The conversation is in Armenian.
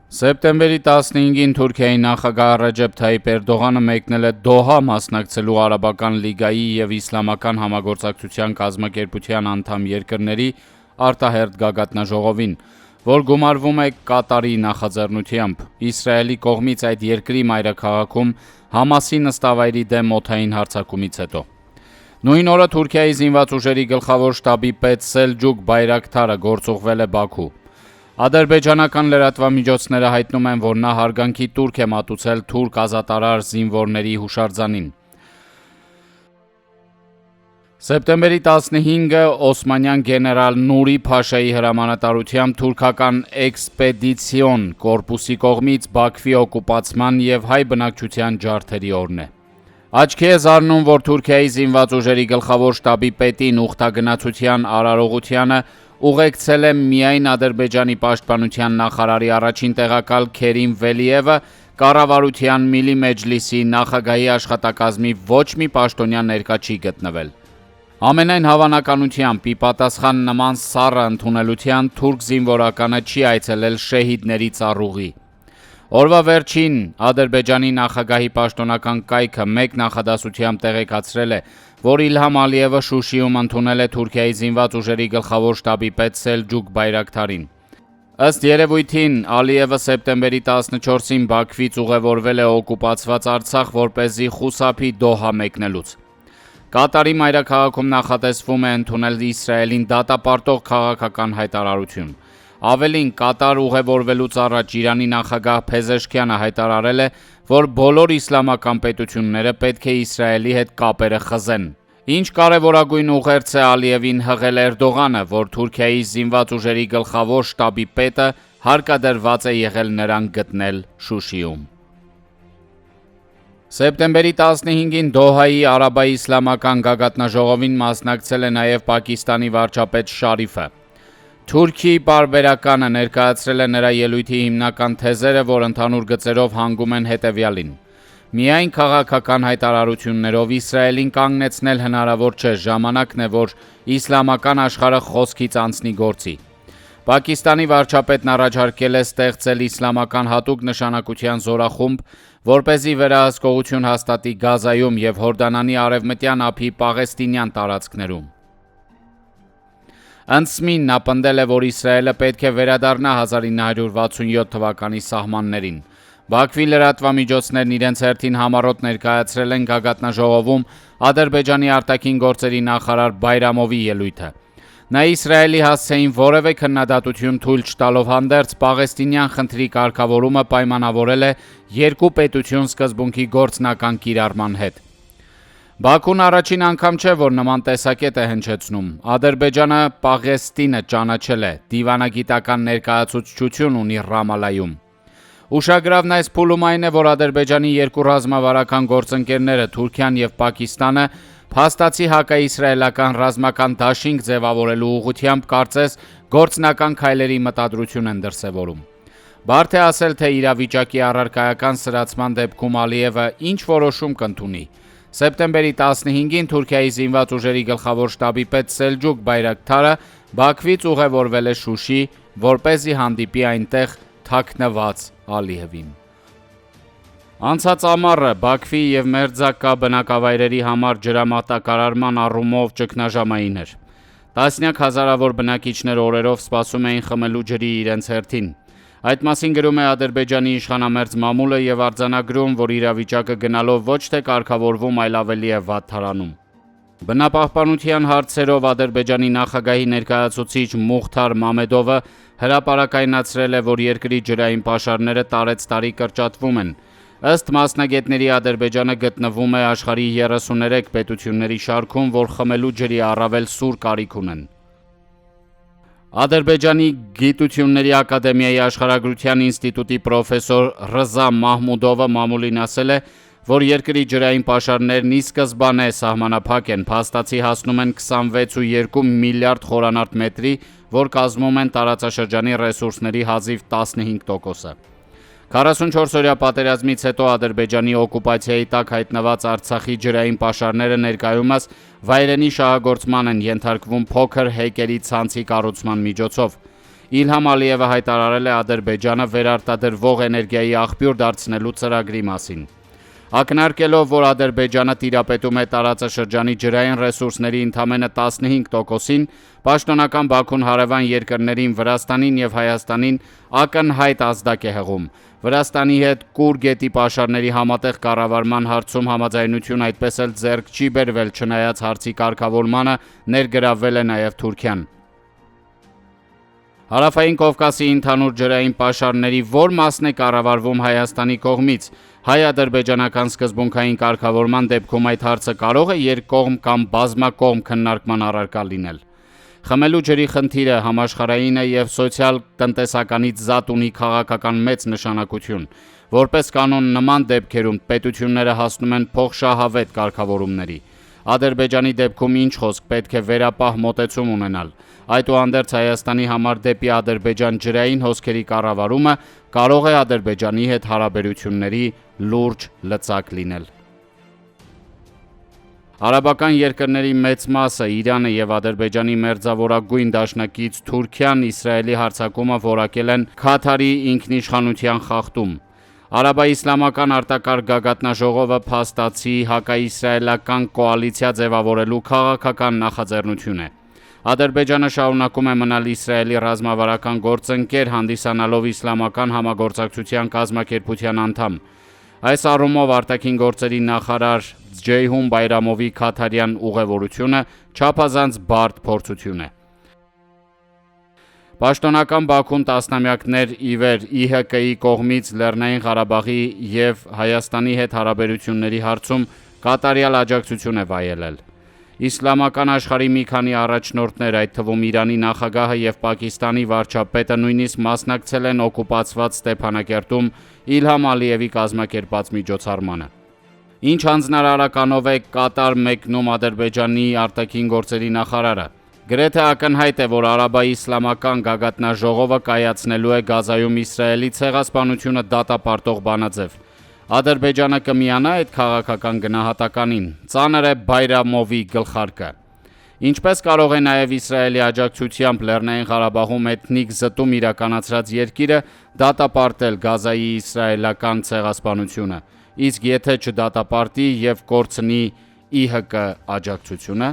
Սեպտեմբերի 15-ին Թուրքիայի նախագահ Ռեջեփ Թայիփ Էրդողանը մեկնել է Դոհա մասնակցելու Արաբական լիգայի և Իսլամական համագործակցության կազմակերպության անդամ երկրների արտահերթ գագաթնաժողովին, որ գումարվում է Կատարի նախաձեռնությամբ, Իսրայելի կողմից այդ երկրի մայրաքաղաքում Համասի նստավայրի դեմ օդային հարձակումից հետո։ Նույն օրը Թուրքիայի զինված ուժերի գլխավոր շտաբի պետ Սելջուկ Բայրակթարը գործուղվել է Բաքու։ Ադրբեջանական լրատվամիջոցները հայտնում են, որ նա հարգանքի տուրք է մատուցել թուրք ազատարար զինվորների հուշարձանին։ Սեպտեմբերի 15-ը Օսմանյան գեներալ Նուրի Փաշայի հրամանատարությամբ թուրքական էքսպեդիցիոն կորպուսի կողմից Բաքվի օկուպացման և հայ բնակչության ջարդերի օրն է։ Աչքի է զարնում, որ Թուրքիայի զինված ուժերի գլխավոր շտաբի պետին ուխտագնացության արարողությանը ուղեկցել է միայն Ադրբեջանի պաշտպանության նախարարի առաջին տեղակալ Քերիմ Վելիևը, կառավարության Միլի Մեջլիսի նախագահի աշխատակազմի ոչ մի պաշտոնյա ներկա չի գտնվել։ Ամենայն հավանականությամբ, ի պատասխան նման սառը ընդունելության, թուրք զինվորականը չի այցելել շեհիդների ծառուղի։ Օրվա վերջին Ադրբեջանի նախագահի պաշտոնական կայքը մեկ նախադասությամբ տեղեկացրել է, որ Իլհամ Ալիևը Շուշիում ընդունել է Թուրքիայի զինված ուժերի գլխավոր շտաբի պետ Սելջուկ Բայրակթարին։ Ըստ երևույթին, Ալիևը սեպտեմբերի 14-ին Բաքվից ուղևորվել է օկուպացված Արցախ, որպեսզի խուսափի Դոհա մեկնելուց։ Կատարի մայրաքաղաքում նախատեսվում է ընդունել Իսրայելին դատապարտող քաղաքական հայտարարություն։ Ավելին, Կատար ուղևորվելուց առաջ Իրանի նախագահ Փեզեշքյանը հայտարարել է, որ բոլոր իսլամական պետությունները պետք է Իսրայելի հետ կապերը խզեն։ Ինչ կարևորագույն ուղերձ է Ալիևին հղել Էրդողանը, որ Թուրքիայի զինված ուժերի գլխավոր շտաբի պետը հարկադրված է եղել նրան գտնել Շուշիում։ Սեպտեմբերի 15-ին Դոհայի արաբա-իսլամական գագաթնաժողովին մասնակցել է նաև Պակիստանի վարչապետ Շարիֆը։ Թուրքի պարբերականը ներկայացրել է նրա ելույթի հիմնական թեզերը, որ ընդհանուր գծերով հանգում են հետևյալին. Միայն քաղաքական հայտարարություններով Իսրայելին կանգնեցնել հնարավոր չէ, ժամանակն է, որ իսլամական աշխարհը խոսքից անցնի գործի։ Պակիստանի վարչապետն առաջարկել է ստեղծել իսլամական հատուկ նշանակության զորախումբ, որպեսզի վերահսկողություն հաստատի Գազայում և Հորդանանի արևմտյան ափի պաղեստինյան տարածքներում։ Ընդսմին նա պնդել է, որ Իսրայելը պետք է վերադառնա 1967 թվականի սահմաններին։ Բաքվի լրատվամիջոցներն իրենց հերթին համառոտ ներկայացրել են գագաթնաժողովում Ադրբեջանի արտաքին գործերի նախարար Բայրամովի ելույթը։ Նա Իսրայելի հասցեին որևէ քննադատություն թույլ չտալով հանդերձ պաղեստինյան խնդրի կարգավորումը պայմանավորել է երկու պետություն սկզբունքի գործնական կիրառման հետ։ Բաքուն առաջին անգամ չէ, որ նման տեսակետ է հնչեցնում։ Ադրբեջանը Պաղեստինը ճանաչել է, դիվանագիտական ներկայացուցչություն ունի Ռամալայում։ Ուշագրավն այս փուլում այն է, որ Ադրբեջանի երկու ռազմավարական գործընկերները Թուրքիան և Պակիստանը փաստացի հակաիսրայելական ռազմական դաշինք ձևավորելու ուղղությամբ կարծես գործնական քայլերի մտադրություն են դրսևորում։ Բարդ է ասել, թե իրավիճակի առարկայական սրացման դեպքում Ալիևը ինչ որոշում կընդունի։ Սեպտեմբերի 15-ին Թուրքիայի զինված ուժերի գլխավոր շտաբի պետ Սելջուկ Բայրակթարը Բաքվից ուղևորվել է Շուշի, որպեսզի հանդիպի այնտեղ թաքնված Ալիևին։ Անցած ամառը Բաքվի և մերձակա բնակավայրերի համար ջրամատակարարման առումով ճգնաժամային էր։ Տասնյակ հազարավոր բնակիչներ օրերով սպասում էին խմելու ջրի իրենց հերթին։ Այդ մասին գրում է Ադրբեջանի իշխանամերձ մամուլը և արձանագրում, որ իրավիճակը գնալով ոչ թե կարգավորվում, այլ ավելի է վատթարանում։ Բնապահպանության հարցերով Ադրբեջանի նախագահի ներկայացուցիչ Մուխթար Մամեդովը հրապարակայնացրել է, որ երկրի ջրային պաշարները տարեցտարի կրճատվում են։ Ըստ մասնագետների Ադրբեջանը գտնվում է աշխարհի 33 պետությունների շարքում, որ խմելու ջրի առավել սուր կարիք ունեն։ Ադրբեջանի Գիտությունների ակադեմիայի աշխարհագրության ինստիտուտի պրոֆեսոր Ռզա Մահմուդովը մամուլին ասել է, որ երկրի ջրային պաշարներն ի սկզբանե սահմանափակ են, փաստացի հասնում են 26.2 միլիարդ խորանարդ մետրի, որ կազմում են տարածաշրջանի ռեսուրսների հազիվ 15%-ը։ 44-օրյա պատերազմից հետո Ադրբեջանի օկուպացիայի տակ հայտնված Արցախի ջրային պաշարները ներկայումս վայրենի շահագործման են ենթարկվում փոքր հեկերի ցանցի կառուցման միջոցով։ Իլհամ Ալիևը հայտարարել է Ադրբեջանը վերարտադրվող էներգիայի աղբյուր դարձնելու ծրագրի մասին։ Ակնարկելով, որ Ադրբեջանը տիրապետում է տարածաշրջանի ջրային ռեսուրսների ընդամենը 15%-ին, պաշտոնական Բաքուն հարևան երկրներին Վրաստանին եւ Հայաստանին ակնհայտ ազդակ է հղում։ Վրաստանի հետ Կուր գետի պաշարների համատեղ կառավարման հարցում համաձայնություն այդպես էլ ձեռք չի բերվել, չնայած հարցի կարգավորմանը ներգրավվել է նաեւ Թուրքիան։ Հարավային Կովկասի ընդհանուր ջրային պաշարների որ մասն է կառավարվում Հայաստանի կողմից։ Հայ-ադրբեջանական սկզբունքային կարգավորման դեպքում այդ հարցը կարող է երկկողմ կամ բազմակողմ քննարկման առարկա լինել։ Խմելու ջրի խնդիրը համաշխարհային է եւ սոցիալ-տնտեսականից զատ ունի քաղաքական մեծ նշանակություն։ Որպես կանոն նման դեպքերում պետությունները հասնում են փոխշահավետ կարգավորումների։ Ադրբեջանի դեպքում ինչ խոսք, պետք է վերապահ մոտեցում ունենալ։ Այդուհանդերձ Հայաստանի համար դեպի Ադրբեջան ջրային հոսքերի կառավարումը կարող է Ադրբեջանի հետ հարաբերությունների լուրջ լծակ լինել։ Արաբական երկրների մեծ մասը, Իրանը եւ Ադրբեջանի մերձավորագույն դաշնակից Թուրքիան Իսրայելի հարձակումը որակել են Քաթարի ինքնիշխանության խախտում։ Արաբա-իսլամական արտակարգ գագաթնաժողովը փաստացի հակաիսրայելական կոալիցիա ձևավորելու քաղաքական նախաձեռնություն է։ Ադրբեջանը շարունակում է մնալ Իսրայելի ռազմավարական գործընկեր, հանդիսանալով իսլամական համագործակցության կազմակերպության անդամ։ Այս առումով արտաքին գործերի նախարար Ջեյհուն Բայրամովի քաթարյան ուղևորությունը չափազանց բարդ փորձություն է։ Պաշտոնական Բաքուն տասնամյակներ ի վեր ԻՀԿ-ի կողմից Լեռնային Ղարաբաղի եւ Հայաստանի հետ հարաբերությունների հարցում կատարյալ աջակցություն է վայելել։ Իսլամական աշխարհի մի քանի առաջնորդներ, այդ թվում Իրանի նախագահը եւ Պակիստանի վարչապետը նույնիսկ մասնակցել են օկուպացված Ստեփանակերտում Իլհամ Ալիևի կազմակերպած միջոցառմանը։ Ինչ հանձնարարականով է կատար մեկնում Ադրբեջանի արտաքին գործերի նախարարը։ Գրեթե ակնհայտ է, որ Արաբա-իսլամական գագաթնաժողովը կայացնելու է Գազայում Իսրայելի ցեղասպանությունը դատապարտող բանաձև։ Ադրբեջանը կմիանա այդ քաղաքական գնահատականին։ Ծանր է Բայրամովի գլխարկը։ Ինչպես կարող է նաև Իսրայելի աջակցությամբ Լեռնային Ղարաբաղում էթնիկ զտում իրականացրած երկիրը դատապարտել Գազայի իսրայելական ցեղասպանությունը, իսկ եթե չդատապարտի եւ կորցնի ԻՀԿ աջակցությունը։